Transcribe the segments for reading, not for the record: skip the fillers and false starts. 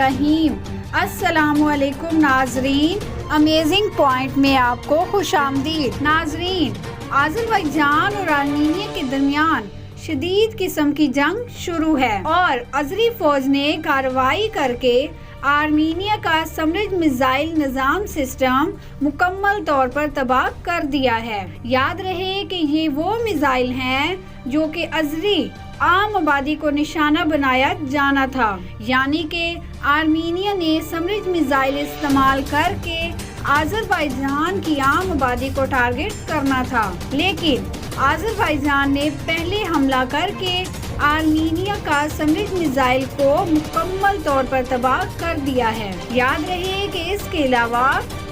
रहीम। अस्सलामु अलैकुम नाजरीन, अमेजिंग पॉइंट में आपको खुशामदीद। नाजरीन, आज़रबाईजान और आर्मीनिया के दरमियान शदीद किस्म की जंग शुरू है और अज़री फौज ने कार्रवाई करके आर्मीनिया का समरिज मिसाइल निज़ाम सिस्टम मुकम्मल तौर पर तबाह कर दिया है। याद रहे कि ये वो मिसाइल हैं जो कि अज़री आम आबादी को निशाना बनाया जाना था, यानी कि आर्मीनिया ने समरिज मिसाइल इस्तेमाल करके आज़रबाईजान की आम आबादी को टारगेट करना था, लेकिन आज़रबाईजान ने पहले हमला करके आर्मीनिया का समरिज मिसाइल को मुकम्मल तौर पर तबाह कर दिया है। याद रहे कि इसके अलावा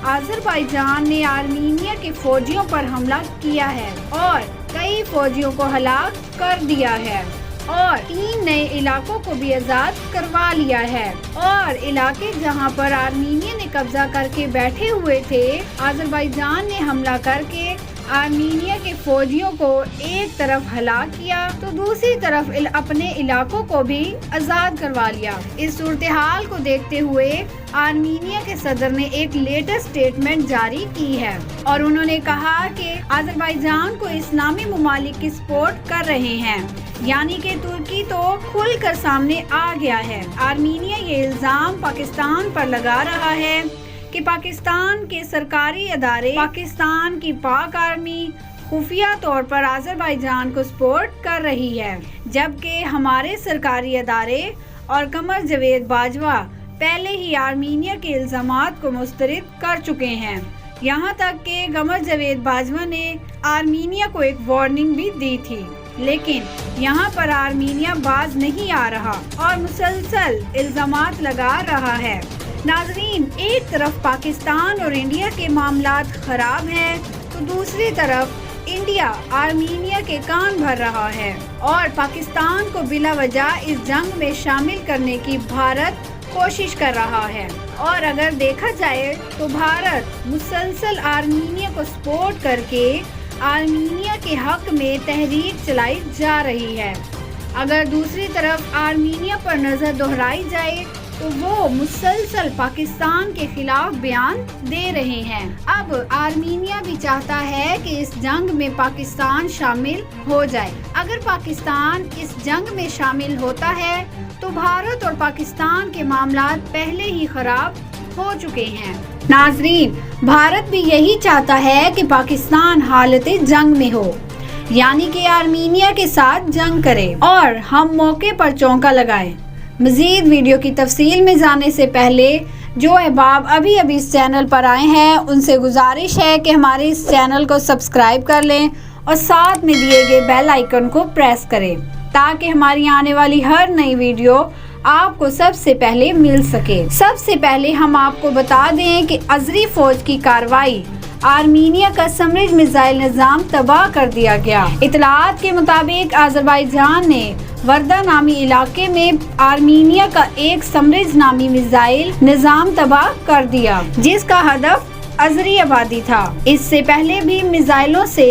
आज़रबाईजान ने आर्मीनिया के फौजियों पर हमला किया है और कई फौजियों को हलाक कर दिया है और 3 नए इलाकों को भी आज़ाद करवा लिया है। और इलाके जहां पर आर्मीनिया ने कब्जा करके बैठे हुए थे, आज़रबाईजान ने हमला करके आर्मीनिया के फौजियों को एक तरफ हलाक किया तो दूसरी तरफ अपने इलाकों को भी आज़ाद करवा लिया। इस सूरत-ए-हाल को देखते हुए आर्मीनिया के सदर ने एक लेटेस्ट स्टेटमेंट जारी की है और उन्होंने कहा कि आज़रबाईजान को इस्लामी ममालिक की सपोर्ट कर रहे हैं, यानी कि तुर्की तो खुलकर सामने आ गया है। आर्मीनिया ये इल्जाम पाकिस्तान पर लगा रहा है कि पाकिस्तान के सरकारी अदारे, पाकिस्तान की पाक आर्मी खुफिया तौर पर आज़रबाईजान को सपोर्ट कर रही है, जबकि हमारे सरकारी अदारे और कमर जवेद बाजवा पहले ही आर्मीनिया के इल्जामात को मुस्तरद कर चुके हैं। यहाँ तक कि कमर जवेद बाजवा ने आर्मीनिया को एक वार्निंग भी दी थी, लेकिन यहाँ पर आर्मीनिया बाज नहीं आ रहा और मुसलसल इल्जामात लगा रहा है। नाजरीन, एक तरफ पाकिस्तान और इंडिया के मामलात खराब हैं तो दूसरी तरफ इंडिया आर्मीनिया के कान भर रहा है और पाकिस्तान को बिला वजह इस जंग में शामिल करने की भारत कोशिश कर रहा है। और अगर देखा जाए तो भारत मुसलसल आर्मीनिया को सपोर्ट करके आर्मीनिया के हक में तहरीक चलाई जा रही है। अगर दूसरी तरफ आर्मीनिया पर नजर दोहराई जाए तो वो मुसलसल पाकिस्तान के खिलाफ बयान दे रहे हैं। अब आर्मीनिया भी चाहता है कि इस जंग में पाकिस्तान शामिल हो जाए। अगर पाकिस्तान इस जंग में शामिल होता है तो भारत और पाकिस्तान के मामलात पहले ही खराब हो चुके हैं। नाजरीन, भारत भी यही चाहता है कि पाकिस्तान हालत जंग में हो, यानी कि आर्मीनिया के साथ जंग करे और हम मौके पर चौका लगाएं। मज़ीद वीडियो की तफसील में जाने से पहले जो अहबाब अभी इस चैनल पर आए हैं उनसे गुजारिश है कि हमारे इस चैनल को सब्सक्राइब कर लें और साथ में दिए गए बेल आइकन को प्रेस करें ताकि हमारी आने वाली हर नई वीडियो आपको सबसे पहले मिल सके। सबसे पहले हम आपको बता दें कि अज़री फौज की कार्रवाई आर्मीनिया का समरिज मिसाइल निज़ाम तबाह कर दिया गया। इतलात के मुताबिक आज़रबाईजान ने वर्दा नामी इलाके में आर्मीनिया का एक समरिज नामी मिसाइल निज़ाम तबाह कर दिया, जिसका हदफ अज़री आबादी था। इससे पहले भी मिसाइलों से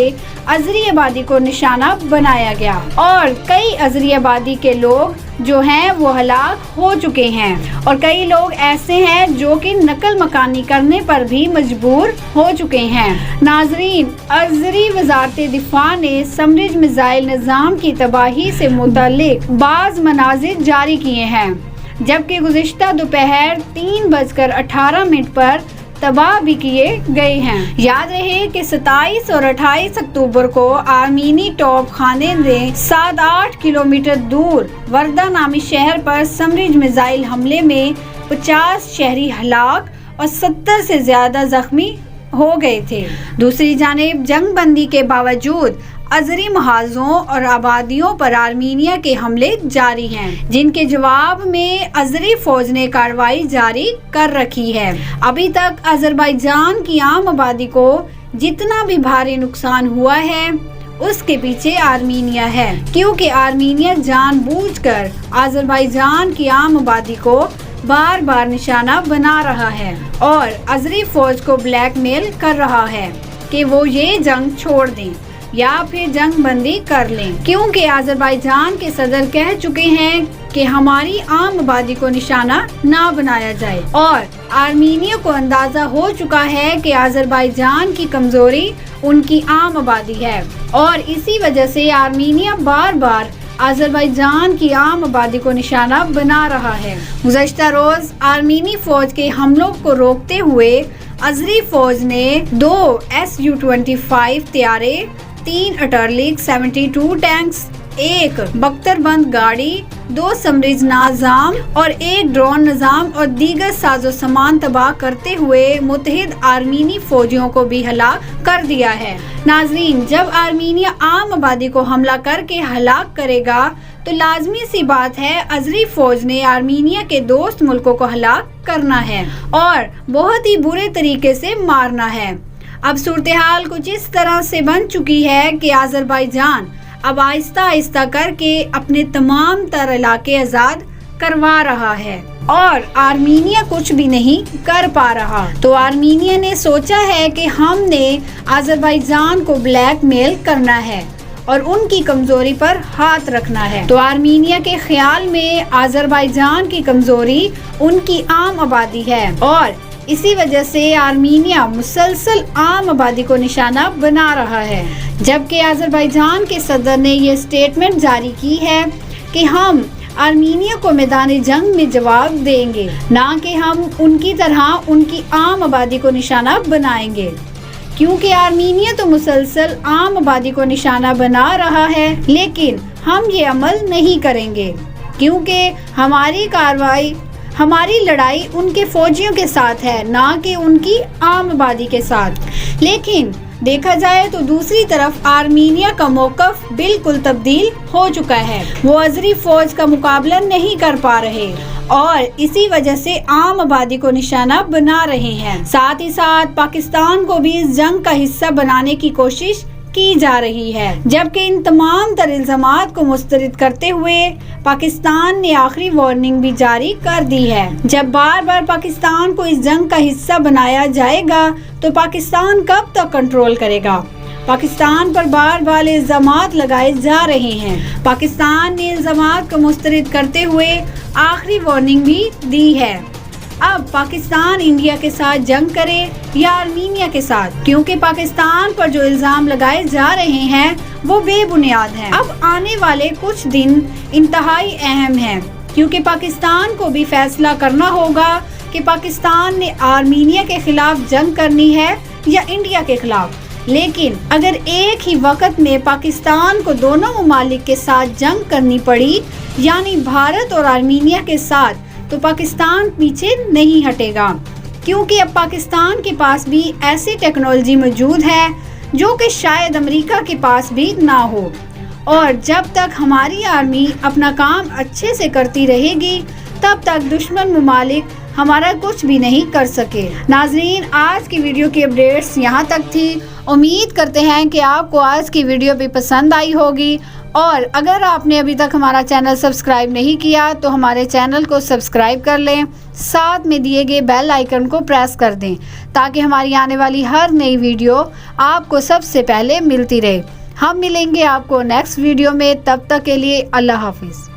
अज़री आबादी को निशाना बनाया गया और कई अज़री आबादी के लोग जो हैं वो हलाक हो चुके हैं और कई लोग ऐसे हैं जो कि नकल मकानी करने पर भी मजबूर हो चुके हैं। नाजरीन, अज़री वज़ारत दिफा ने समरिज मिसाइल निज़ाम की तबाही से मुताल्लिक बाज़ मनाज़िर जारी किए हैं, जबकि गुज़िश्ता दोपहर 3:18 पर तबाह भी किए गए हैं। याद रहे कि 27 और 28 अक्टूबर को आर्मीनी टॉप खाने ने 7-8 किलोमीटर दूर वर्दा नामी शहर पर समरिज मिसाइल हमले में 50 शहरी हलाक और 70 से ज्यादा जख्मी हो गए थे। दूसरी जानिब जंग बंदी के बावजूद अज़री महाजों और आबादियों पर आर्मीनिया के हमले जारी हैं, जिनके जवाब में अज़री फौज ने कार्रवाई जारी कर रखी है। अभी तक आज़रबाईजान की आम आबादी को जितना भी भारी नुकसान हुआ है उसके पीछे आर्मीनिया है, क्योंकि आर्मीनिया जानबूझकर आज़रबाईजान की आम आबादी को बार बार निशाना बना रहा है और अज़री फौज को ब्लैकमेल कर रहा है कि वो ये जंग छोड़ दें। یا پھر جنگ بندی کر لیں، کیونکہ آذربائیجان کے صدر کہہ چکے ہیں کہ ہماری عام آبادی کو نشانہ نہ بنایا جائے، اور آرمینیا کو اندازہ ہو چکا ہے کہ آذربائیجان کی کمزوری ان کی عام آبادی ہے، اور اسی وجہ سے آرمینیا بار بار آذربائیجان کی عام آبادی کو نشانہ بنا رہا ہے۔ گزشتہ روز آرمینی فوج کے حملوں کو روکتے ہوئے آذری فوج نے 2 Su-25 طیارے، 3 اٹرلک 72 ٹینکس، 1 بختر بند گاڑی، 2 سمریز نظام اور 1 ڈرون نظام اور دیگر ساز و سامان تباہ کرتے ہوئے متحد آرمینی فوجیوں کو بھی ہلاک کر دیا ہے۔ ناظرین، جب آرمینیا عام آبادی کو حملہ کر کے ہلاک کرے گا تو لازمی سی بات ہے آذری فوج نے آرمینیا کے دوست ملکوں کو ہلاک کرنا ہے اور بہت ہی برے طریقے سے مارنا ہے۔ اب صورتحال کچھ اس طرح سے بن چکی ہے کہ آذربائیجان اب آہستہ آہستہ کر کے اپنے تمام تر علاقے آزاد کروا رہا ہے اور آرمینیا کچھ بھی نہیں کر پا رہا۔ تو آرمینیا نے سوچا ہے کہ ہم نے آذربائیجان کو بلیک میل کرنا ہے اور ان کی کمزوری پر ہاتھ رکھنا ہے۔ تو آرمینیا کے خیال میں آذربائیجان کی کمزوری ان کی عام آبادی ہے، اور اسی وجہ سے آرمینیا مسلسل عام آبادی کو نشانہ بنا رہا ہے، جبکہ آذربائیجان کے صدر نے یہ سٹیٹمنٹ جاری کی ہے کہ ہم آرمینیا کو میدان جنگ میں جواب دیں گے، نہ کہ ہم ان کی طرح ان کی عام آبادی کو نشانہ بنائیں گے، کیونکہ آرمینیا تو مسلسل عام آبادی کو نشانہ بنا رہا ہے، لیکن ہم یہ عمل نہیں کریں گے، کیونکہ ہماری لڑائی ان کے فوجیوں کے ساتھ ہے، نہ کہ ان کی عام آبادی کے ساتھ۔ لیکن دیکھا جائے تو دوسری طرف آرمینیا کا موقف بالکل تبدیل ہو چکا ہے، وہ آذری فوج کا مقابلہ نہیں کر پا رہے اور اسی وجہ سے عام آبادی کو نشانہ بنا رہے ہیں۔ ساتھ ہی ساتھ پاکستان کو بھی اس جنگ کا حصہ بنانے کی کوشش کی جا رہی ہے، جبکہ ان تمام تر الزامات کو مسترد کرتے ہوئے پاکستان نے آخری وارننگ بھی جاری کر دی ہے۔ جب بار بار پاکستان کو اس جنگ کا حصہ بنایا جائے گا تو پاکستان کب تک کنٹرول کرے گا؟ پاکستان پر بار بار الزامات لگائے جا رہے ہیں۔ پاکستان نے الزامات کو مسترد کرتے ہوئے آخری وارننگ بھی دی ہے۔ اب پاکستان انڈیا کے ساتھ جنگ کرے یا آرمینیا کے ساتھ، کیونکہ پاکستان پر جو الزام لگائے جا رہے ہیں وہ بے بنیاد ہیں۔ اب آنے والے کچھ دن انتہائی اہم ہیں، کیونکہ پاکستان کو بھی فیصلہ کرنا ہوگا کہ پاکستان نے آرمینیا کے خلاف جنگ کرنی ہے یا انڈیا کے خلاف۔ لیکن اگر ایک ہی وقت میں پاکستان کو دونوں ممالک کے ساتھ جنگ کرنی پڑی، یعنی بھارت اور آرمینیا کے ساتھ، تو پاکستان پیچھے نہیں ہٹے گا، کیونکہ اب پاکستان کے پاس بھی ایسی ٹیکنالوجی موجود ہے جو کہ شاید امریکہ کے پاس بھی نہ ہو، اور جب تک ہماری آرمی اپنا کام اچھے سے کرتی رہے گی تب تک دشمن ممالک ہمارا کچھ بھی نہیں کر سکے۔ ناظرین، آج کی ویڈیو کی اپڈیٹس یہاں تک تھی۔ امید کرتے ہیں کہ آپ کو آج کی ویڈیو بھی پسند آئی ہوگی، اور اگر آپ نے ابھی تک ہمارا چینل سبسکرائب نہیں کیا تو ہمارے چینل کو سبسکرائب کر لیں، ساتھ میں دیے گئے بیل آئیکن کو پریس کر دیں تاکہ ہماری آنے والی ہر نئی ویڈیو آپ کو سب سے پہلے ملتی رہے۔ ہم ملیں گے آپ کو نیکسٹ ویڈیو میں، تب تک کے لیے اللہ حافظ۔